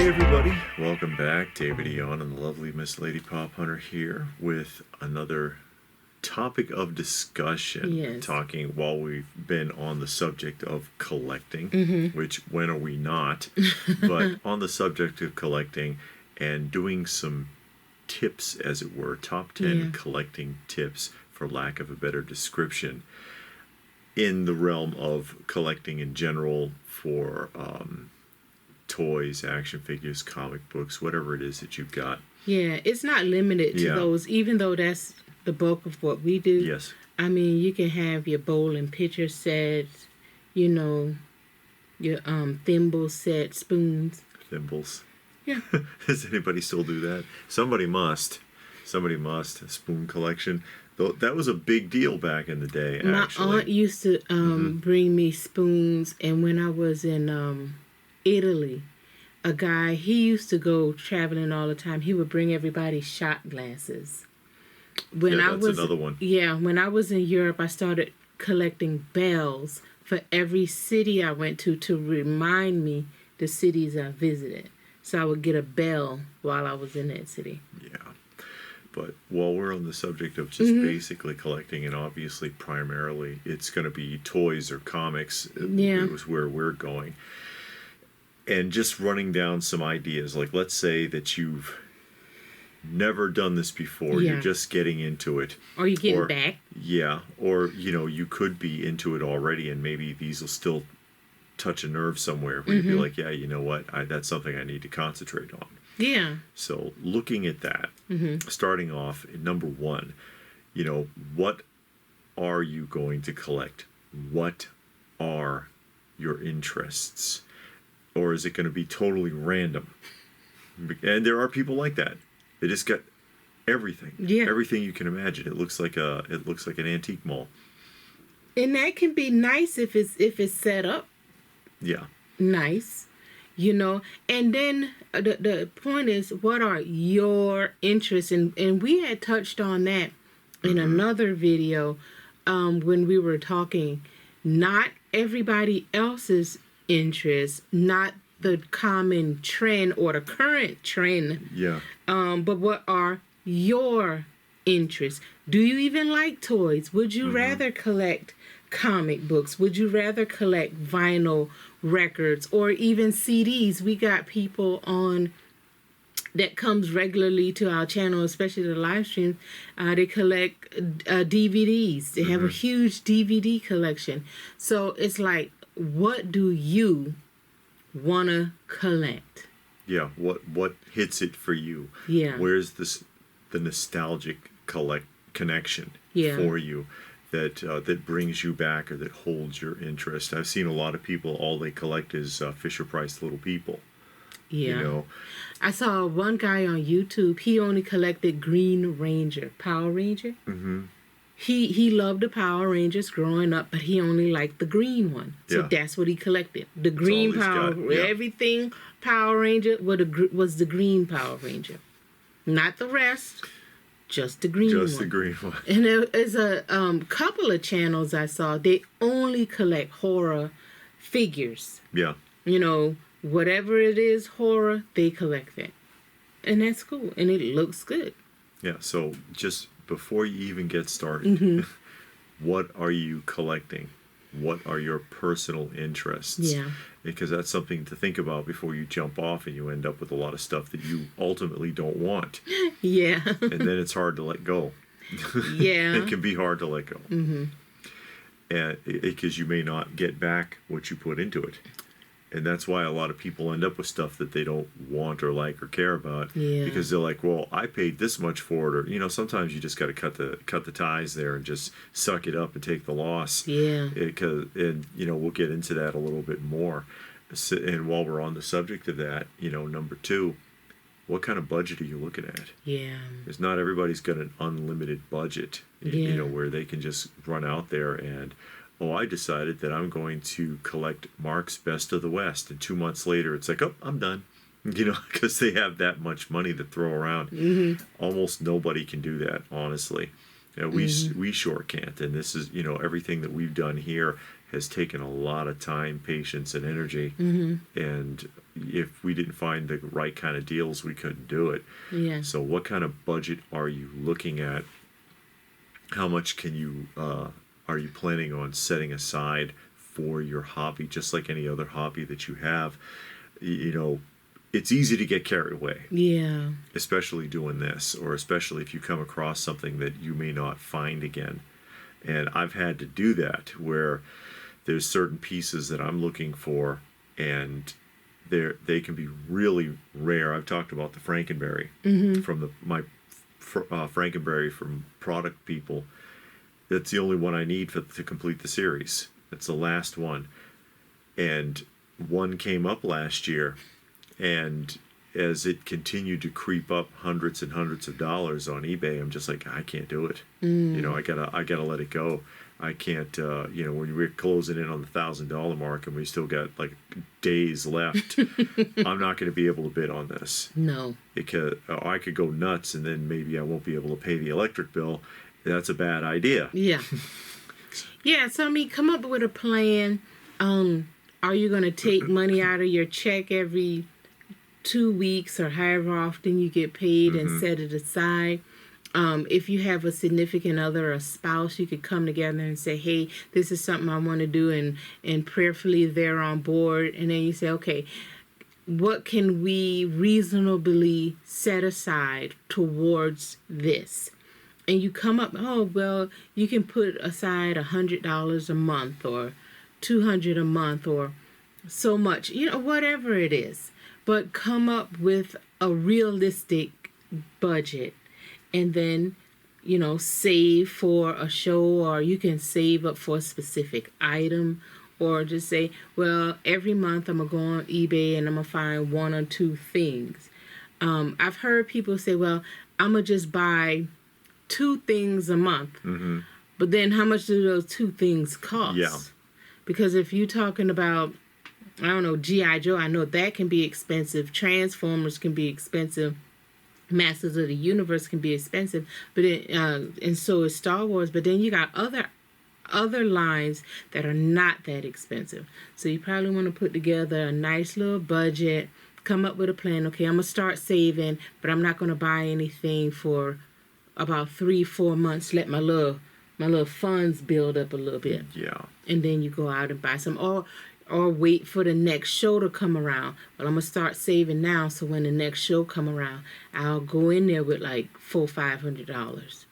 Hey everybody, welcome back. David Eon and the lovely Miss Lady Pop Hunter here with another topic of discussion. Yes. Talking while we've been on the subject of collecting, which when are we not? But on the subject of collecting and doing some tips, as it were, top 10 collecting tips, for lack of a better description, in the realm of collecting in general for toys, action figures, comic books, whatever it is that you've got. Yeah, it's not limited to those, even though that's the bulk of what we do. Yes. I mean, you can have your bowl and pitcher sets, you know, your thimble set, spoons. Thimbles. Yeah. Does anybody still do that? Somebody must. Somebody must. A spoon collection. Though that was a big deal back in the day, actually. My aunt used to bring me spoons, and when I was in Italy, a guy, he used to go traveling all the time. He would bring everybody shot glasses. That's another one. Yeah, when I was in Europe, I started collecting bells for every city I went to remind me the cities I visited. So I would get a bell while I was in that city. Yeah. But while we're on the subject of just basically collecting, and obviously primarily it's going to be toys or comics, it was where we're going. And just running down some ideas, like let's say that you've never done this before, you're just getting into it. Or you're getting back. Yeah, or, you know, you could be into it already, and maybe these will still touch a nerve somewhere where you'd be like, yeah, you know what, that's something I need to concentrate on. Yeah. So looking at that, starting off at number one, you know, what are you going to collect? What are your interests? Or is it going to be totally random? And there are people like that. They just got everything. Yeah. Everything you can imagine. It looks like an antique mall. And that can be nice if it's set up. Yeah. Nice. You know, and then the point is, what are your interests? And we had touched on that in another video when we were talking. Not everybody else's interest, not the common trend or the current trend. Yeah. But what are your interests? Do you even like toys? Would you rather collect comic books? Would you rather collect vinyl records or even CDs? We got people on that comes regularly to our channel, especially the live stream. They collect DVDs. They have a huge DVD collection. So it's like, what do you want to collect? Yeah, what hits it for you? Yeah. Where's the nostalgic connection for you that brings you back or that holds your interest? I've seen a lot of people, all they collect is Fisher-Price Little People. Yeah. You know? I saw one guy on YouTube, he only collected Green Ranger, Power Ranger. He loved the Power Rangers growing up, but he only liked the green one. So that's what he collected. The green everything Power Ranger was the green Power Ranger. Not the rest, just the green one. Just the green one. And there's a couple of channels I saw, they only collect horror figures. Yeah. You know, whatever it is, horror, they collect it. And that's cool. And it looks good. Yeah, so just before you even get started, what are you collecting? What are your personal interests? Yeah. Because that's something to think about before you jump off and you end up with a lot of stuff that you ultimately don't want. Yeah. And then it's hard to let go. Yeah. It can be hard to let go. And because you may not get back what you put into it. And that's why a lot of people end up with stuff that they don't want or like or care about. Yeah. Because they're like, well, I paid this much for it. Or, you know, sometimes you just got to cut the ties there and just suck it up and take the loss. Yeah. And, you know, we'll get into that a little bit more. And while we're on the subject of that, you know, number two, what kind of budget are you looking at? Yeah. Because not everybody's got an unlimited budget, you know, where they can just run out there and, oh, I decided that I'm going to collect Mark's Best of the West. And 2 months later, it's like, oh, I'm done. You know, because they have that much money to throw around. Almost nobody can do that, honestly. You know, we sure can't. And this is, you know, everything that we've done here has taken a lot of time, patience, and energy. And if we didn't find the right kind of deals, we couldn't do it. Yeah. So what kind of budget are you looking at? How much can you are you planning on setting aside for your hobby, just like any other hobby that you have? You know, it's easy to get carried away. Yeah. Especially doing this, or especially if you come across something that you may not find again. And I've had to do that where there's certain pieces that I'm looking for, and they can be really rare. I've talked about the Frankenberry from my Frankenberry from Product People. That's the only one I need to complete the series. It's the last one. And one came up last year, and as it continued to creep up hundreds and hundreds of dollars on eBay, I'm just like, I can't do it. You know, I gotta let it go. I can't, you know, when we're closing in on the $1,000 mark and we still got like days left, I'm not going to be able to bid on this. No. Because I could go nuts, and then maybe I won't be able to pay the electric bill. That's a bad idea. Yeah. Yeah, so I mean, come up with a plan. Are you going to take money out of your check every 2 weeks or however often you get paid and set it aside? If you have a significant other or a spouse, you could come together and say, hey, this is something I want to do, and prayerfully they're on board. And then you say, okay, what can we reasonably set aside towards this? And you come up, oh, well, you can put aside $100 a month or $200 a month or so much, you know, whatever it is. But come up with a realistic budget. And then, you know, save for a show, or you can save up for a specific item, or just say, well, every month I'm going to go on eBay and I'm going to find one or two things. I've heard people say, well, I'm going to just buy 2 things a month. But then how much do those 2 things cost? Yeah. Because if you're talking about, I don't know, G.I. Joe, I know that can be expensive. Transformers can be expensive. Masters of the Universe can be expensive, but and so is Star Wars. But then you got other lines that are not that expensive. So you probably want to put together a nice little budget, come up with a plan. Okay, I'm gonna start saving, but I'm not gonna buy anything for about 3-4 months. Let my little funds build up a little bit. Yeah. And then you go out and buy some, or wait for the next show to come around. Well, I'm going to start saving now, so when the next show come around, I'll go in there with like $400-$500.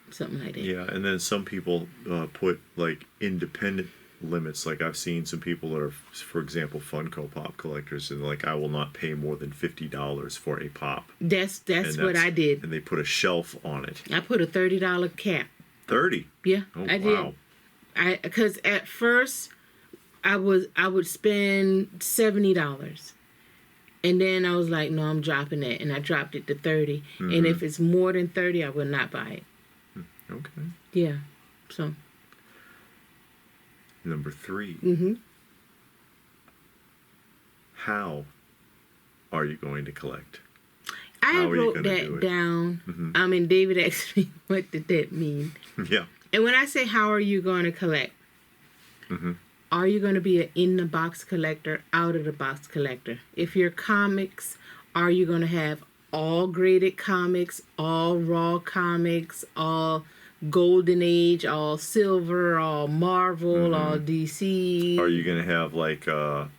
Something like that. Yeah, and then some people put like independent limits. Like I've seen some people that are, for example, Funko Pop collectors, and like, I will not pay more than $50 for a pop. That's what I did. And they put a shelf on it. I put a $30 cap. 30? Yeah, oh, I wow. did. Because at first I would spend $70, and then I was like, no, I'm dropping that, and I dropped it to 30. And if it's more than 30, I will not buy it. Okay. Yeah. So. Number 3. How are you going to collect? I wrote that down. I mean, David asked me, what did that mean? Yeah. And when I say, how are you going to collect? Are you going to be an in-the-box collector, out-of-the-box collector? If you're comics, are you going to have all graded comics, all raw comics, all Golden Age, all Silver, all Marvel, all DC? Are you going to have like, are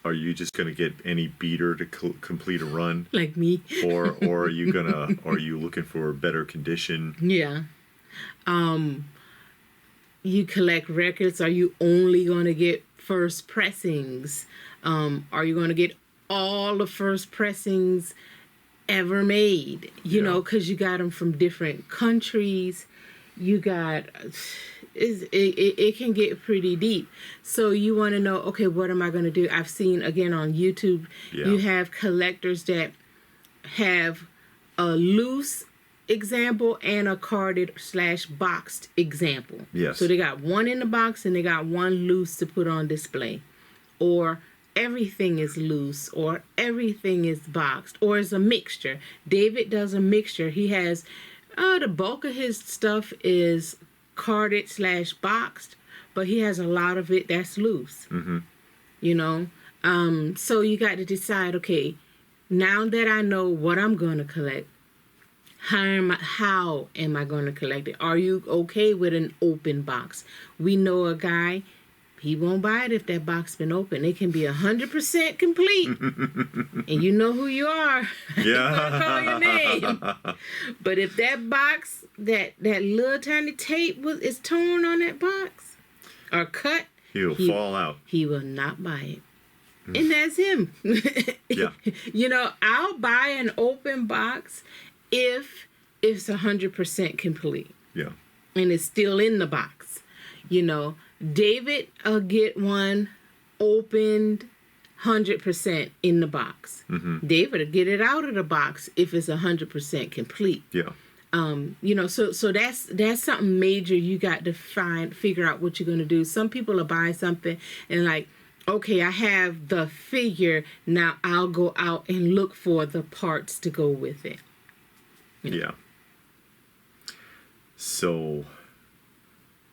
you just going to get any beater to complete a run? Like me? or are you looking for better condition? Yeah. You collect records. Are you only going to get first pressings? Are you going to get all the first pressings ever made? You know, because you got them from different countries. You got, it can get pretty deep. So you want to know, okay, what am I going to do? I've seen, again, on YouTube, you have collectors that have a loose example and a carded/boxed example. Yes. So they got one in the box and they got one loose to put on display. Or everything is loose, or everything is boxed, or it's a mixture. David does a mixture. He has, the bulk of his stuff is carded/boxed, but he has a lot of it that's loose. You know, so you got to decide. Okay, now that I know what I'm going to collect, how am I going to collect it? Are you okay with an open box? We know a guy. He won't buy it if that box been open. It can be 100% complete, and you know who you are. Yeah. Call your name. But if that box, that little tiny tape is torn on that box or cut, He'll fall out. He will not buy it, and that's him. Yeah. You know, I'll buy an open box if it's 100% complete. Yeah. And it's still in the box. You know, David will get one opened 100% in the box. David will get it out of the box if it's 100% complete. Yeah. You know, so that's something major you got to figure out what you're going to do. Some people will buy something and like, okay, I have the figure, now I'll go out and look for the parts to go with it. You know? Yeah. So,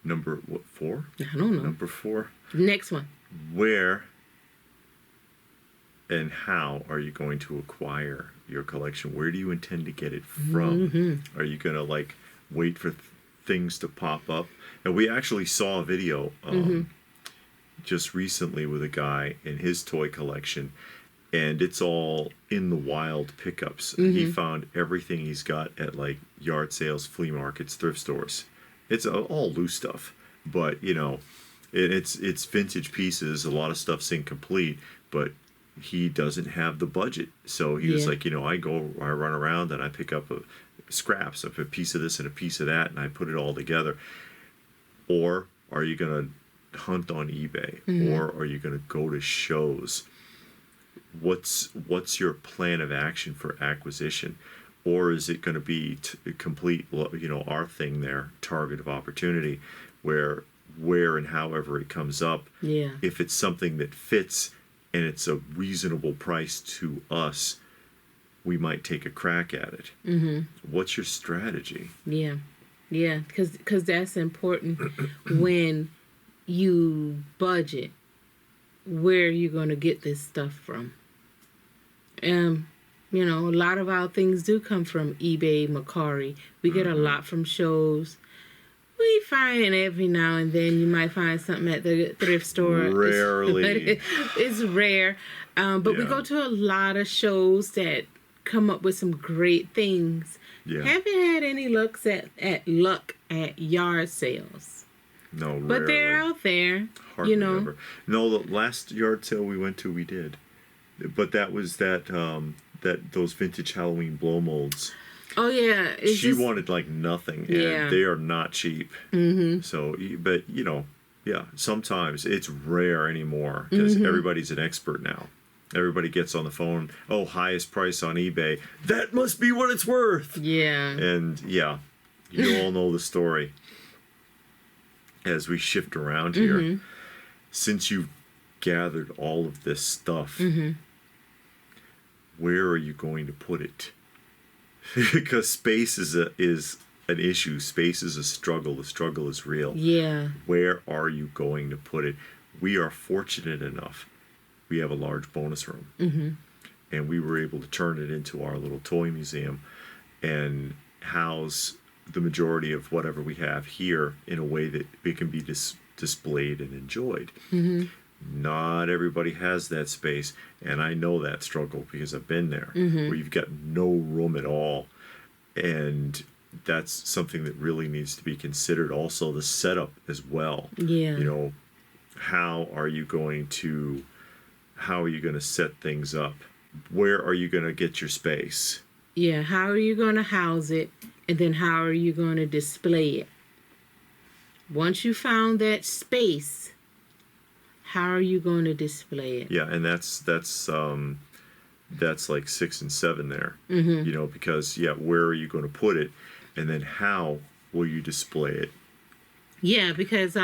number 4? I don't know. Number 4. Next one. Where and how are you going to acquire your collection? Where do you intend to get it from? Are you going to like wait for things to pop up? And we actually saw a video just recently with a guy in his toy collection, and it's all in the wild pickups. He found everything he's got at like yard sales, flea markets, thrift stores. It's all loose stuff, but you know, it's vintage pieces. A lot of stuff's incomplete, but he doesn't have the budget. So he was like, you know, I run around and I pick up scraps of a piece of this and a piece of that, and I put it all together. Or are you going to hunt on eBay? Or are you going to go to shows? What's your plan of action for acquisition? Or is it going to be complete, you know, our thing there, target of opportunity, where and however it comes up, if it's something that fits and it's a reasonable price to us, we might take a crack at it. What's your strategy? Yeah, because that's important when you budget. Where are you going to get this stuff from? You know, a lot of our things do come from eBay, Mercari. We get a lot from shows. We find every now and then you might find something at the thrift store. Rarely. It's rare. But we go to a lot of shows that come up with some great things. Haven't had any luck at yard sales. No, but rarely. they're out there. Hardly you know. ever. No, the last yard sale we went to, we did. But that was those vintage Halloween blow molds. Oh yeah, she wanted like nothing, and they are not cheap. So, but you know, sometimes it's rare anymore because everybody's an expert now. Everybody gets on the phone. Oh, highest price on eBay. That must be what it's worth. Yeah. And you all know the story. As we shift around here, since you've gathered all of this stuff, where are you going to put it? Because space is an issue. Space is a struggle. The struggle is real. Yeah. Where are you going to put it? We are fortunate enough. We have a large bonus room. And we were able to turn it into our little toy museum and house the majority of whatever we have here in a way that it can be displayed and enjoyed. Not everybody has that space, and I know that struggle because I've been there, where you've got no room at all, and that's something that really needs to be considered. Also, the setup as well. You know, how are you going to set things up? Where are you going to get your space? Yeah, how are you going to house it, and then how are you going to display it? Once you found that space, how are you going to display it? Yeah, and that's like 6 and 7 there. You know, because where are you going to put it, and then how will you display it? Yeah, because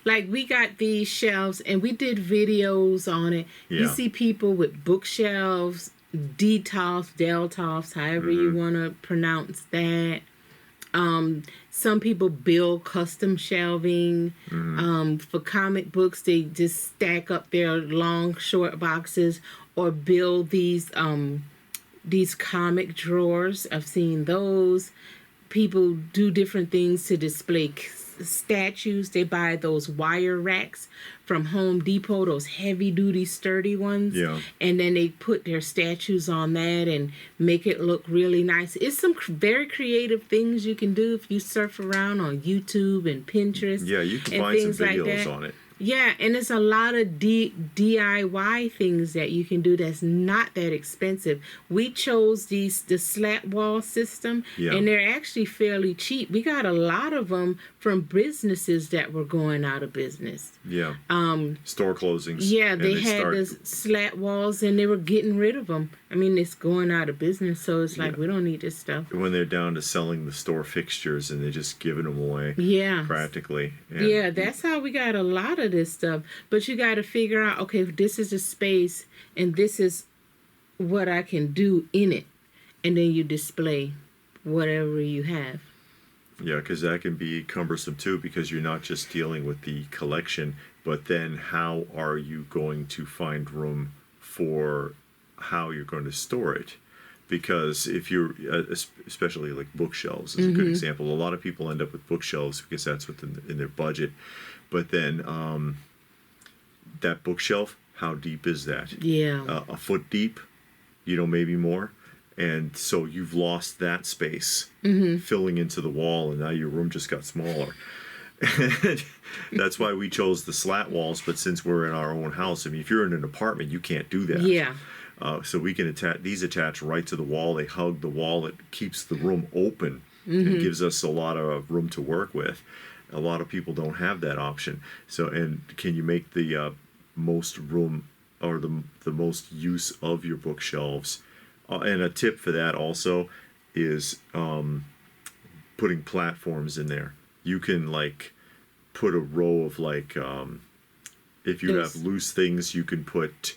like we got these shelves and we did videos on it. You see people with bookshelves, Deltoffs, however you want to pronounce that. Some people build custom shelving. For comic books, they just stack up their long, short boxes or build these comic drawers. I've seen those. People do different things to display statues. They buy those wire racks from Home Depot, those heavy duty sturdy ones. Yeah. And then they put their statues on that and make it look really nice. It's some very creative things you can do if you surf around on YouTube and Pinterest. Yeah, you can find some videos on it. Yeah, and it's a lot of DIY things that you can do that's not that expensive. We chose the slat wall system, and they're actually fairly cheap. We got a lot of them from businesses that were going out of business. Yeah. Store closings. Yeah, they had the slat walls, and they were getting rid of them. I mean, it's going out of business, so it's like, we don't need this stuff. When they're down to selling the store fixtures, and they're just giving them away. Yeah. Practically. And that's how we got a lot of this stuff. But you got to figure out, okay, this is a space, and this is what I can do in it. And then you display whatever you have. Yeah, because that can be cumbersome too, because you're not just dealing with the collection, but then how are you going to find room for how you're going to store it? Because if you're, especially like bookshelves is a good example. A lot of people end up with bookshelves because that's within in their budget. But then that bookshelf, how deep is that? Yeah. A foot deep, maybe more. And so you've lost that space filling into the wall, and now your room just got smaller. That's why we chose the slat walls. But since we're in our own house, I mean, if you're in an apartment, you can't do that. Yeah. So we can attach right to the wall. They hug the wall. It keeps the room open and gives us a lot of room to work with. A lot of people don't have that option. So, and can you make the most room or the most use of your bookshelves? And a tip for that also is putting platforms in there. You can put a row of if you have loose things, you can put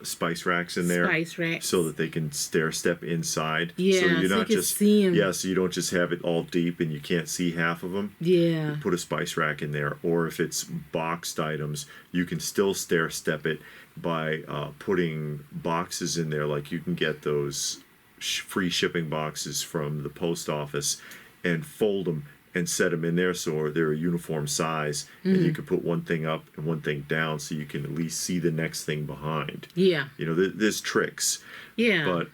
spice racks in there. Spice racks. So that they can stair step inside. Yeah, so you're not you just can see 'em. Yeah, so you don't just have it all deep and you can't see half of them. Yeah. Put a spice rack in there. Or if it's boxed items, you can still stair step it by putting boxes in there. Like you can get those free shipping boxes from the post office and fold them and set them in there so they're a uniform size, and you can put one thing up and one thing down so you can at least see the next thing behind. Yeah. There's tricks. Yeah. But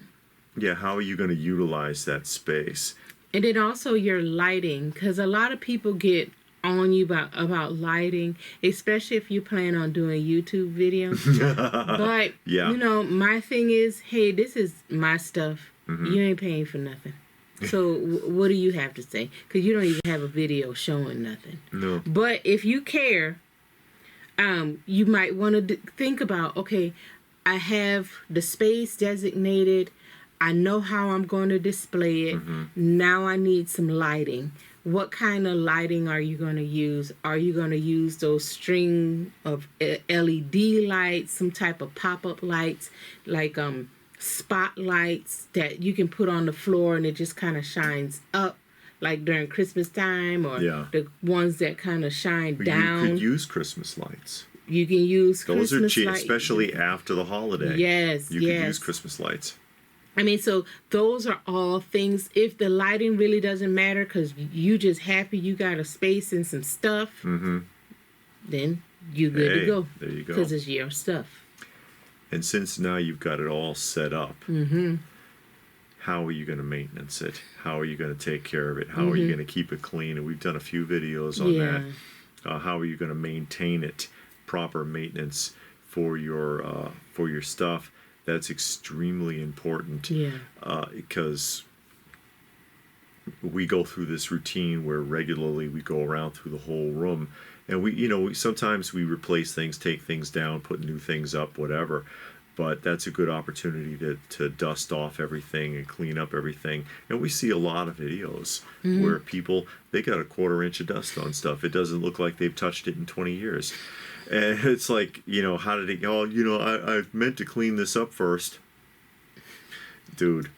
yeah, how are you going to utilize that space? And then also your lighting, because a lot of people get on you about lighting, especially if you plan on doing YouTube videos. But my thing is, hey, this is my stuff. You ain't paying for nothing. So what do you have to say? Because you don't even have a video showing nothing. No. But if you care, you might want to think about, okay, I have the space designated. I know how I'm going to display it. Now I need some lighting. What kind of lighting are you going to use? Are you going to use those string of LED lights, some type of pop-up lights, like spotlights that you can put on the floor and it just kind of shines up, like during Christmas time, or the ones that kind of shine down? You could use Christmas lights. You can use those Christmas are cheap, lights. Especially after the holiday. Yes, you could use Christmas lights. I mean, so those are all things. If the lighting really doesn't matter because you just happy you got a space and some stuff, then you good to go. There you go. Because it's your stuff. And since now you've got it all set up, how are you going to maintenance it? How are you going to take care of it? How are you going to keep it clean? And we've done a few videos on that. How are you going to maintain it? Proper maintenance for your stuff. That's extremely important. Because we go through this routine where regularly we go around through the whole room, and we sometimes we replace things, take things down, put new things up, whatever. But that's a good opportunity to dust off everything and clean up everything. And we see a lot of videos where people, they got a 1/4 inch of dust on stuff. It doesn't look like they've touched it in 20 years. And it's like, how did it go? I meant to clean this up first. Dude,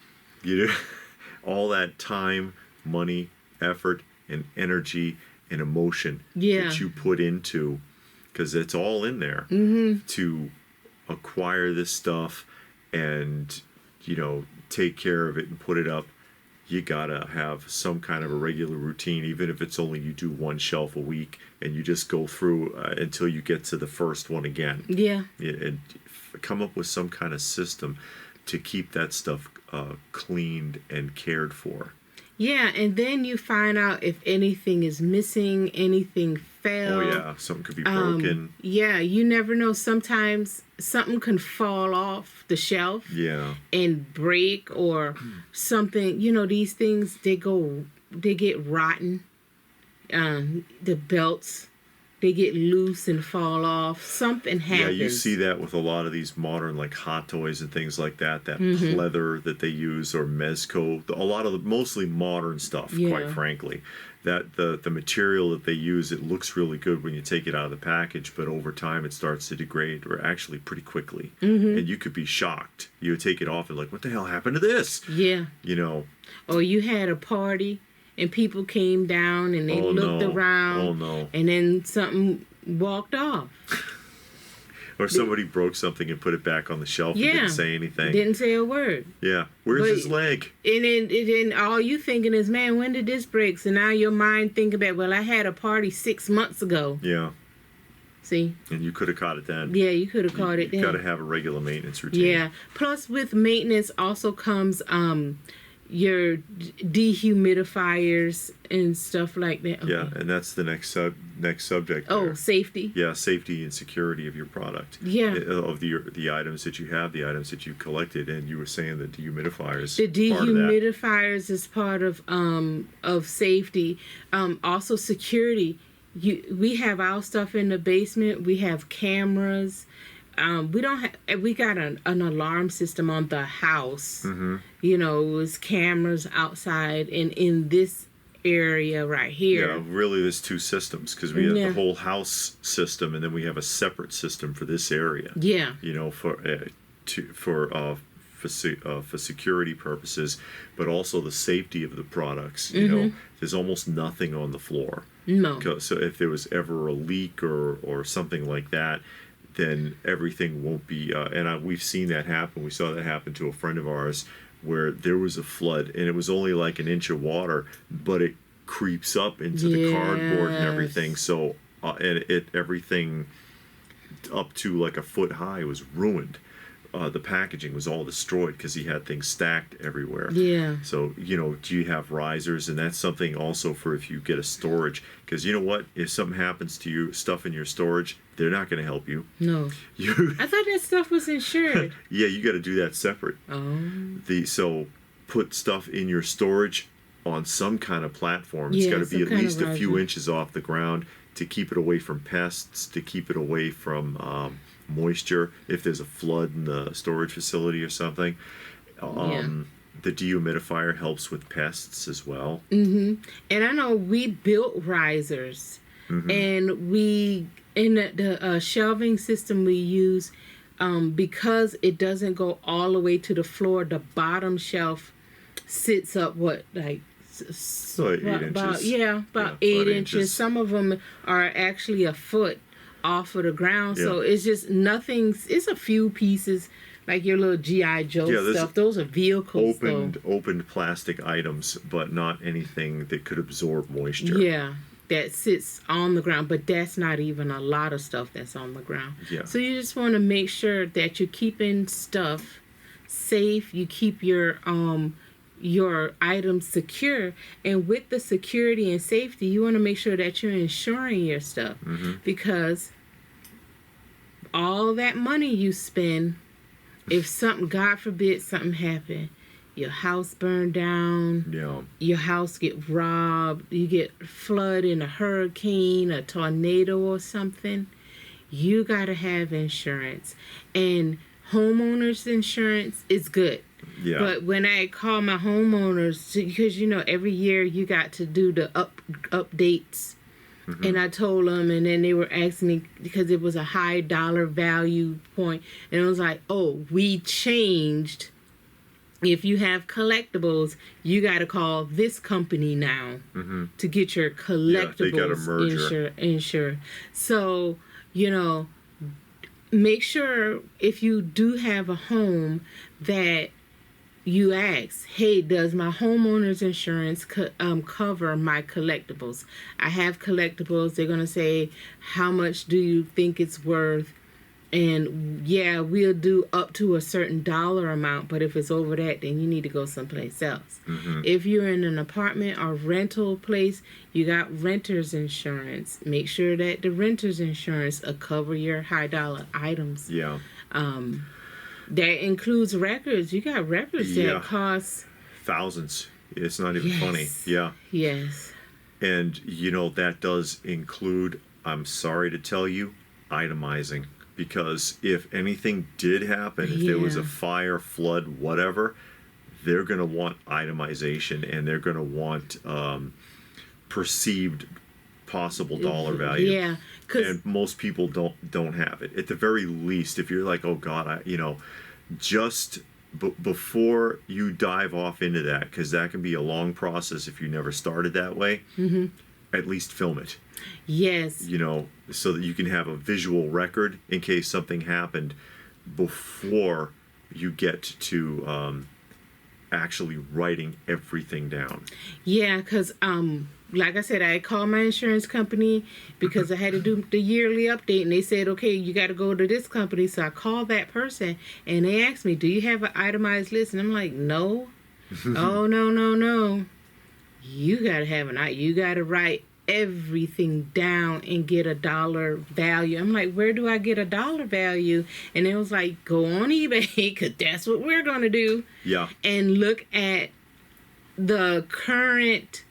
all that time, money, effort, and energy and emotion Yeah. that you put into, because it's all in there to acquire this stuff and, you know, take care of it and put it up. You gotta have some kind of a regular routine, even if it's only you do one shelf a week and you just go through until you get to the first one again. Yeah. And come up with some kind of system to keep that stuff cleaned and cared for. Yeah, and then you find out if anything is missing, anything fell. Oh yeah, something could be broken. Yeah, you never know. Sometimes something can fall off the shelf. Yeah. And break, or something. You know, these things, they get rotten. The belts, they get loose and fall off. Something happens. Yeah, you see that with a lot of these modern, like, hot toys and things like that. That pleather that they use, or mezco. A lot of the mostly modern stuff, quite frankly. That the material that they use, it looks really good when you take it out of the package, but over time it starts to degrade, or actually pretty quickly. And you could be shocked. You would take it off and like, what the hell happened to this? Yeah. You know. Or you had a party and people came down and they looked around. Oh no. And then something walked off. Or somebody broke something and put it back on the shelf and didn't say anything. Didn't say a word. Yeah. Where's his leg? And then all you thinking is, man, when did this break? So now your mind thinking about, well, I had a party 6 months ago. Yeah. See? And you could have caught it then. Yeah, you could have caught it then. You got to have a regular maintenance routine. Yeah. Plus, with maintenance also comes your dehumidifiers and stuff like that. Okay. Yeah, and that's the next subject. Oh, there. safety. Yeah, safety and security of your product. Yeah. Of the items that you have, the items that you collected, and you were saying the dehumidifiers. The dehumidifiers is part of safety. Also security. We have our stuff in the basement. We have cameras. We got an alarm system on the house. You know, it's cameras outside and in this area right here. Yeah, really there's two systems, because we have the whole house system, and then we have a separate system for this area. Yeah. You know, for security purposes, but also the safety of the products. You know, there's almost nothing on the floor. No. So if there was ever a leak or something like that, then everything won't be. We've seen that happen. We saw that happen to a friend of ours, where there was a flood, and it was only like an inch of water, but it creeps up into the cardboard and everything. So everything up to like a foot high was ruined. The packaging was all destroyed because he had things stacked everywhere. Yeah. So, you know, do you have risers? And that's something also for if you get a storage. Because you know what? If something happens to you, stuff in your storage, they're not going to help you. No. I thought that stuff was insured. Yeah, you got to do that separate. Oh. So put stuff in your storage on some kind of platform. It's got to be at least a few inches off the ground to keep it away from pests, to keep it away from moisture if there's a flood in the storage facility or something. The dehumidifier helps with pests as well. And I know we built risers, and we in the shelving system we use, because it doesn't go all the way to the floor. The bottom shelf sits up about 8 inches. About 8 inches. Some of them are actually a foot off of the ground. So it's just it's a few pieces, like your little G.I. Joe stuff. Those are vehicles. Opened plastic items, but not anything that could absorb moisture. Yeah, that sits on the ground, but that's not even a lot of stuff that's on the ground. Yeah. So you just want to make sure that you're keeping stuff safe. You keep your items secure, and with the security and safety, you want to make sure that you're insuring your stuff, because all that money you spend, if something, God forbid, something happened, your house burned down, your house get robbed, you get flood in a hurricane, a tornado or something, you got to have insurance. And homeowners insurance is good. Yeah. But when I call my homeowners, because you know every year you got to do the updates, and I told them, and then they were asking me because it was a high dollar value point, and it was like, oh, we changed If you have collectibles, you got to call this company now to get your collectibles they got a merger. insured. So, make sure if you do have a home that you ask, hey, does my homeowner's insurance cover my collectibles? I have collectibles. They're going to say, how much do you think it's worth? And yeah, we'll do up to a certain dollar amount, but if it's over that, then you need to go someplace else. If you're in an apartment or rental place, you got renter's insurance. Make sure that the renter's insurance will cover your high dollar items. Yeah. That includes records. You got records that cost thousands. It's not even funny. Yeah. Yes. And that does include, I'm sorry to tell you, itemizing. Because if anything did happen, if there was a fire, flood, whatever, they're going to want itemization, and they're going to want perceived possible dollar value. Yeah, and most people don't have it. At the very least, if you're like, oh God, just before you dive off into that, because that can be a long process if you never started that way. At least film it. Yes. So that you can have a visual record in case something happened before you get to actually writing everything down. Yeah, because like I said, I called my insurance company because I had to do the yearly update, and they said, okay, you got to go to this company. So I called that person, and they asked me, do you have an itemized list? And I'm like, no. Oh, no. You got to have you got to write everything down and get a dollar value. I'm like, where do I get a dollar value? And it was like, go on eBay, because that's what we're going to do. Yeah. And look at the current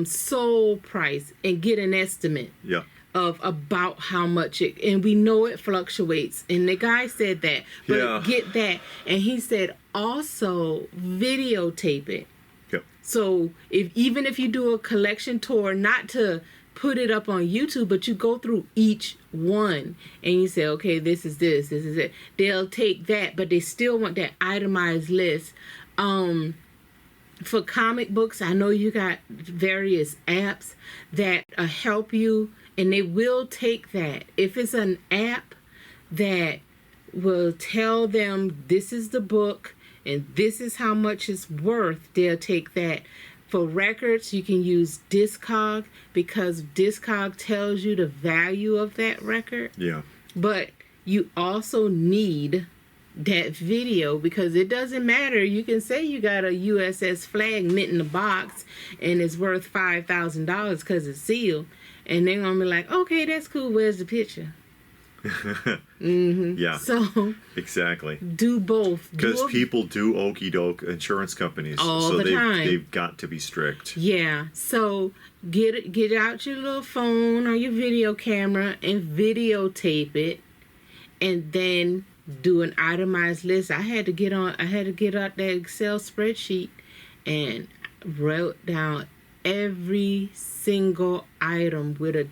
sold price and get an estimate. Yeah. Of about how much it, and we know it fluctuates. And the guy said that, but get that. And he said also videotape it. Yep. So even if you do a collection tour, not to put it up on YouTube, but you go through each one and you say, okay, this is it. They'll take that, but they still want that itemized list. For comic books, I know you got various apps that help you, and they will take that. If it's an app that will tell them this is the book and this is how much it's worth, they'll take that. For records, you can use Discog, because Discog tells you the value of that record. Yeah. But you also need that video, because it doesn't matter. You can say you got a USS flag knit in a box and it's worth $5,000 because it's sealed. And they're going to be like, okay, that's cool. Where's the picture? Yeah. So exactly. Do both. Because people do okie doke insurance companies. All the time. They've got to be strict. Yeah. So get out your little phone or your video camera and videotape it, and then do an itemized list. I had to get out that Excel spreadsheet and wrote down every single item with a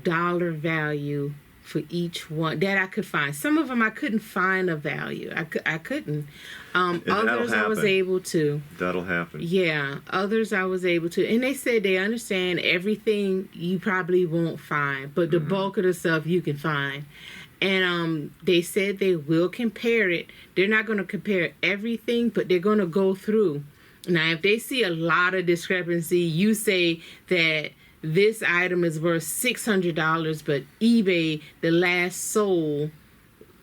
dollar value for each one that I could find. Some of them I couldn't find a value. I couldn't. Others I was able to. That'll happen. Yeah, others I was able to. And they said they understand everything you probably won't find, but the bulk of the stuff you can find. And they said they will compare it. They're not going to compare everything, but they're going to go through. Now, if they see a lot of discrepancy, you say that this item is worth $600, but eBay, the last sold,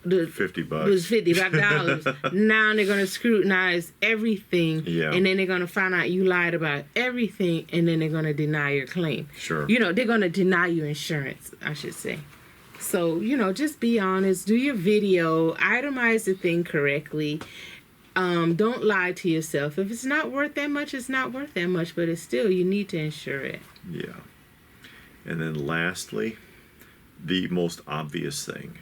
$50 was $55. Now they're going to scrutinize everything, and then they're going to find out you lied about everything, and then they're going to deny your claim. Sure. They're going to deny you insurance, I should say. So, just be honest. Do your video. Itemize the thing correctly. Don't lie to yourself. If it's not worth that much, it's not worth that much. But it's still, you need to insure it. Yeah. And then lastly, the most obvious thing.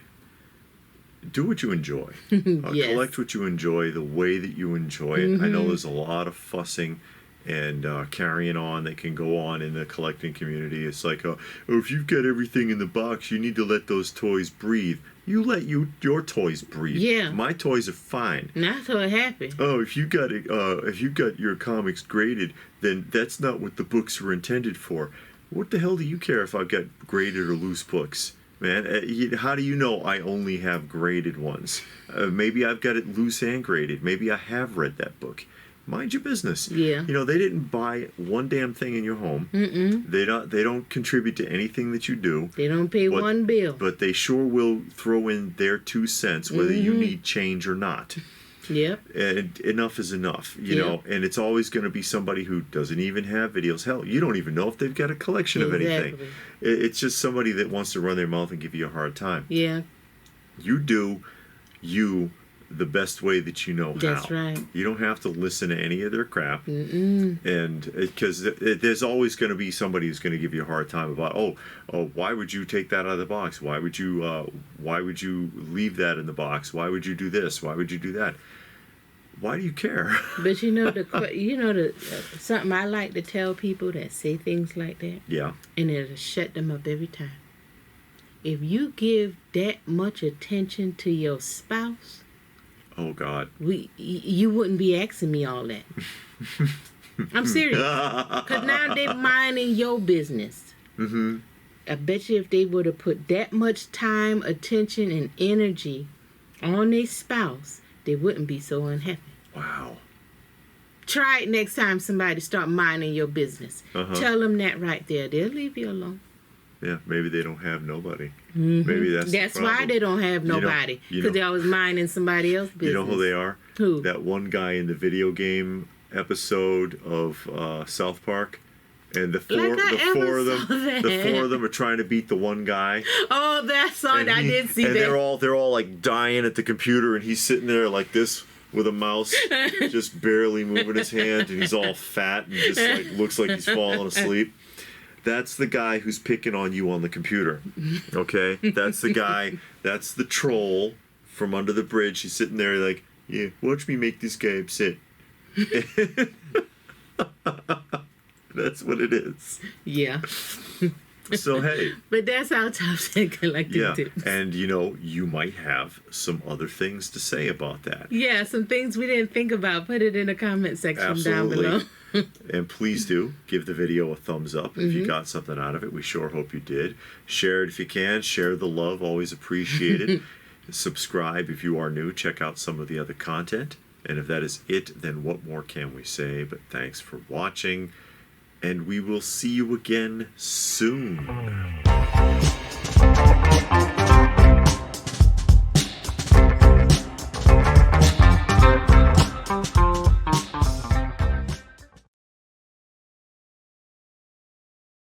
Do what you enjoy. Yes. Collect what you enjoy, the way that you enjoy it. I know there's a lot of fussing and carrying on that can go on in the collecting community. It's like, oh, if you've got everything in the box, you need to let those toys breathe. You let your toys breathe. Yeah. My toys are fine. Not so happy. Oh, if you got your comics graded, then that's not what the books were intended for. What the hell do you care if I've got graded or loose books? Man, how do you know I only have graded ones? Maybe I've got it loose and graded. Maybe I have read that book. Mind your business. Yeah. You know, they didn't buy one damn thing in your home. Mm-mm. They don't contribute to anything that you do. They don't pay one bill. But they sure will throw in their 2 cents, whether you need change or not. Yep. And enough is enough, you know. And it's always going to be somebody who doesn't even have videos. Hell, you don't even know if they've got a collection of anything. It's just somebody that wants to run their mouth and give you a hard time. Yeah. You do you the best way that you know how. That's right. You don't have to listen to any of their crap. Mm-mm. And because there's always going to be somebody who's going to give you a hard time about, oh, why would you take that out of the box? Why would you leave that in the box? Why would you do this? Why would you do that? Why do you care? But you know something I like to tell people that say things like that. Yeah. And it'll shut them up every time. If you give that much attention to your spouse, oh God, you wouldn't be asking me all that. I'm serious. Because now they're minding your business. Mm-hmm. I bet you if they would have put that much time, attention, and energy on their spouse, they wouldn't be so unhappy. Wow. Try it next time somebody start minding your business. Tell them that right there. They'll leave you alone. Yeah, maybe they don't have nobody. Mm-hmm. Maybe that's why they don't have nobody. Because they're always minding somebody else's business. You know who they are? Who? That one guy in the video game episode of South Park. And the four of them are trying to beat the one guy. Oh, that song, I did see that. And they're all like dying at the computer, and he's sitting there like this with a mouse, just barely moving his hand, and he's all fat and just like looks like he's falling asleep. That's the guy who's picking on you on the computer. Okay? That's the guy, that's the troll from under the bridge. He's sitting there like, yeah, watch me make this guy upset. That's what it is. Yeah. So, hey. But that's our top 10 collecting tips. And, you might have some other things to say about that. Yeah, some things we didn't think about. Put it in the comment section down below. And please do give the video a thumbs up if you got something out of it. We sure hope you did. Share it if you can. Share the love. Always appreciated. Subscribe if you are new. Check out some of the other content. And if that is it, then what more can we say? But thanks for watching. And we will see you again soon.